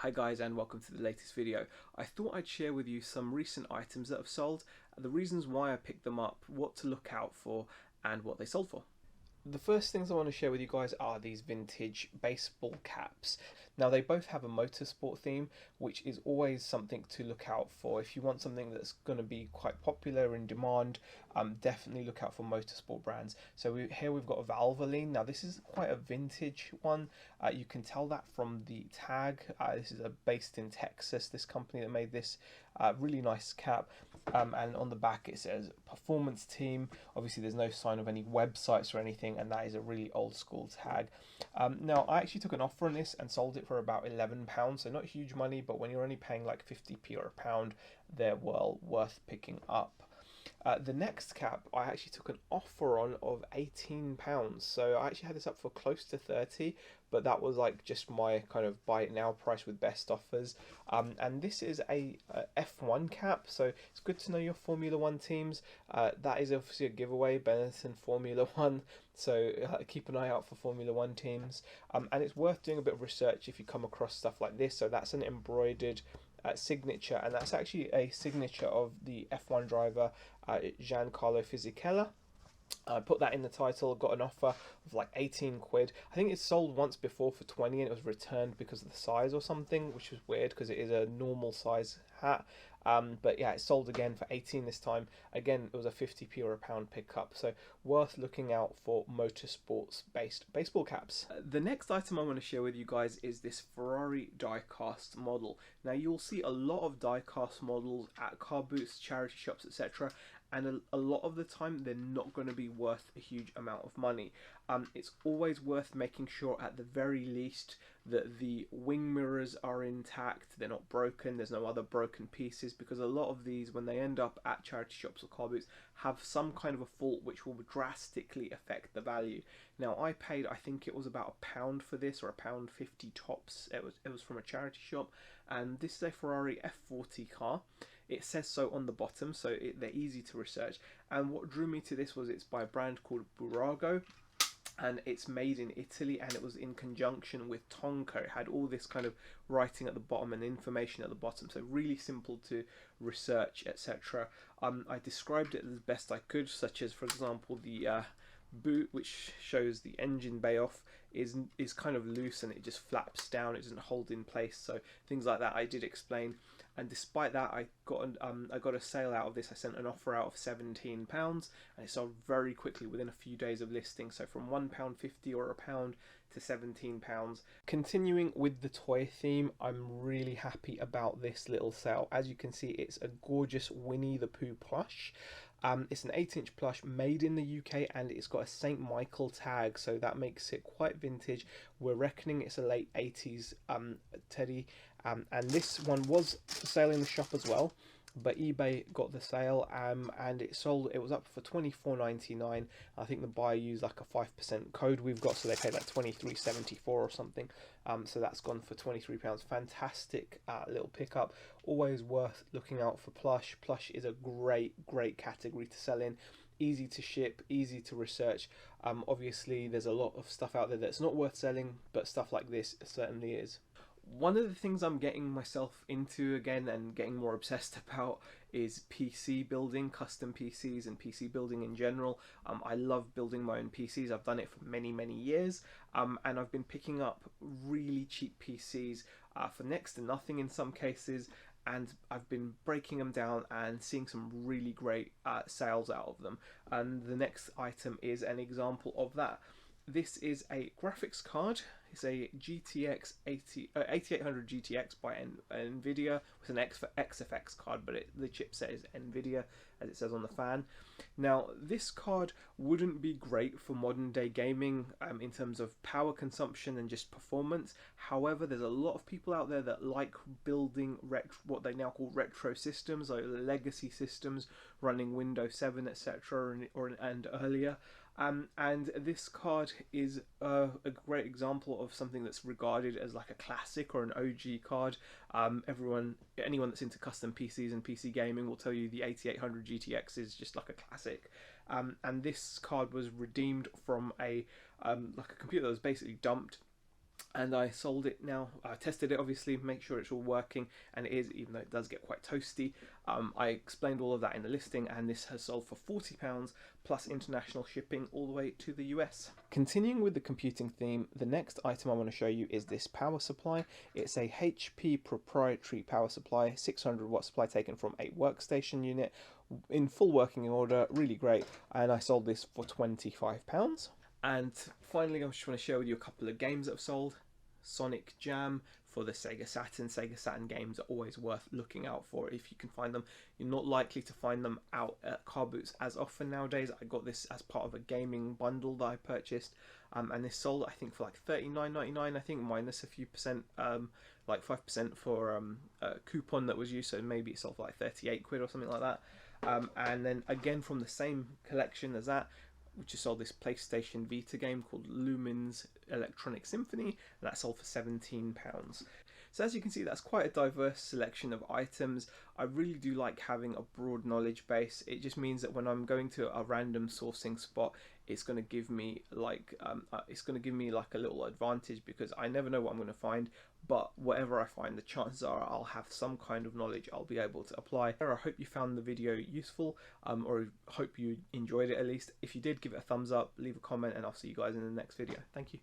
Hi guys, and welcome to the latest video. I thought I'd share with you some recent items that have sold, the reasons why I picked them up, what to look out for, and what they sold for. The first things I want to share with you guys are these vintage baseball caps. Now they both have a motorsport theme, which is always something to look out for. If you want something that's going to be quite popular in demand, definitely look out for motorsport brands. So here we've got a Valvoline. Now this is quite a vintage one. You can tell that from the tag. This is based in Texas, this company that made this really nice cap. And on the back it says performance team. Obviously there's no sign of any websites or anything, and that is a really old school tag. Now I actually took an offer on this and sold it for about £11, so not huge money, but when you're only paying like 50p or a pound, they're well worth picking up. The next cap I actually took an offer on of £18, so I actually had this up for close to 30, but that was like just my kind of buy it now price with best offers. And this is a F1 cap, so it's good to know your Formula One teams. That is obviously a giveaway, Benetton Formula One, so keep an eye out for Formula One teams. And it's worth doing a bit of research if you come across stuff like this. So that's an embroidered signature, and that's actually a signature of the F1 driver Giancarlo Fisichella. I put that in the title, got an offer of like 18 quid. I think it's sold once before for 20 and it was returned because of the size or something, which was weird because it is a normal size hat. But yeah, it sold again for 18 this time. Again, it was a 50p or a pound pickup, so worth looking out for motorsports based baseball caps. The next item I want to share with you guys is this Ferrari Diecast model. Now you'll see a lot of diecast models at car booths, charity shops, etc., and a lot of the time they're not going to be worth a huge amount of money. It's always worth making sure at the very least that the wing mirrors are intact, they're not broken, there's no other broken pieces, because a lot of these, when they end up at charity shops or car booths, have some kind of a fault which will drastically affect the value. Now I paid, I think it was about £1 for this, or £1.50 tops. It was from a charity shop, and this is a Ferrari F40 car. It says so on the bottom, so they're easy to research. And what drew me to this was it's by a brand called Burago, and it's made in Italy, and it was in conjunction with Tonka. It had all this kind of writing at the bottom and information at the bottom, so really simple to research, etc. I described it as best I could, such as, for example, the boot, which shows the engine bay off, is kind of loose and it just flaps down, it doesn't hold in place, so things like that I did explain. And despite that, I got a sale out of this. I sent an offer out of £17, and it sold very quickly within a few days of listing. So from £1.50 or a pound to £17. Continuing with the toy theme, I'm really happy about this little sale. As you can see, it's a gorgeous Winnie the Pooh plush. It's an 8-inch plush made in the UK, and it's got a St. Michael tag, so that makes it quite vintage. We're reckoning it's a late 80s teddy, and this one was for sale in the shop as well, but eBay got the sale, and it sold. It was up for £24.99. I think the buyer used like a 5% code we've got, so they paid like £23.74 or something. So that's gone for £23. Fantastic little pickup. Always worth looking out for plush. Plush is a great category to sell in. Easy to ship, easy to research. Obviously there's a lot of stuff out there that's not worth selling, but stuff like this certainly is. One of the things I'm getting myself into again and getting more obsessed about is PC building, custom PCs and PC building in general. I love building my own PCs. I've done it for many years, and I've been picking up really cheap PCs for next to nothing in some cases, and I've been breaking them down and seeing some really great sales out of them. And the next item is an example of that. This is a graphics card. It's a GTX 8800 GTX by NVIDIA with an X for XFX card, but the chipset is NVIDIA, as it says on the fan. Now, this card wouldn't be great for modern day gaming in terms of power consumption and just performance. However, there's a lot of people out there that like building what they now call retro systems, like legacy systems running Windows 7, etc., and earlier. And this card is a great example of something that's regarded as like a classic or an OG card. Anyone that's into custom PCs and PC gaming will tell you the 8800 GTX is just like a classic. And this card was redeemed from like a computer that was basically dumped. and I sold it now. I tested it, obviously, make sure it's all working, and it is, even though it does get quite toasty. I explained all of that in the listing, and this has sold for £40 plus international shipping all the way to the US. Continuing with the computing theme, the next item I want to show you is this power supply. It's a HP proprietary power supply, 600 watt supply taken from a workstation unit in full working order, really great, and I sold this for £25. And finally, I just want to share with you a couple of games that have sold. Sonic Jam for the Sega Saturn. Sega Saturn games are always worth looking out for if you can find them. You're not likely to find them out at car boots as often nowadays. I got this as part of a gaming bundle that I purchased, and this sold, I think, for like $39.99, I think, minus a few percent, like 5% for a coupon that was used, so maybe it sold for like 38 quid or something like that. And then again from the same collection as that, which just sold this PlayStation Vita game called Lumen's Electronic Symphony, and that sold for £17. So as you can see, that's quite a diverse selection of items. I really do like having a broad knowledge base. It just means that when I'm going to a random sourcing spot, it's going to give me like a little advantage, because I never know what I'm going to find. But whatever I find, the chances are I'll have some kind of knowledge I'll be able to apply. I hope you found the video useful, or hope you enjoyed it at least. If you did, give it a thumbs up, leave a comment, and I'll see you guys in the next video. Thank you.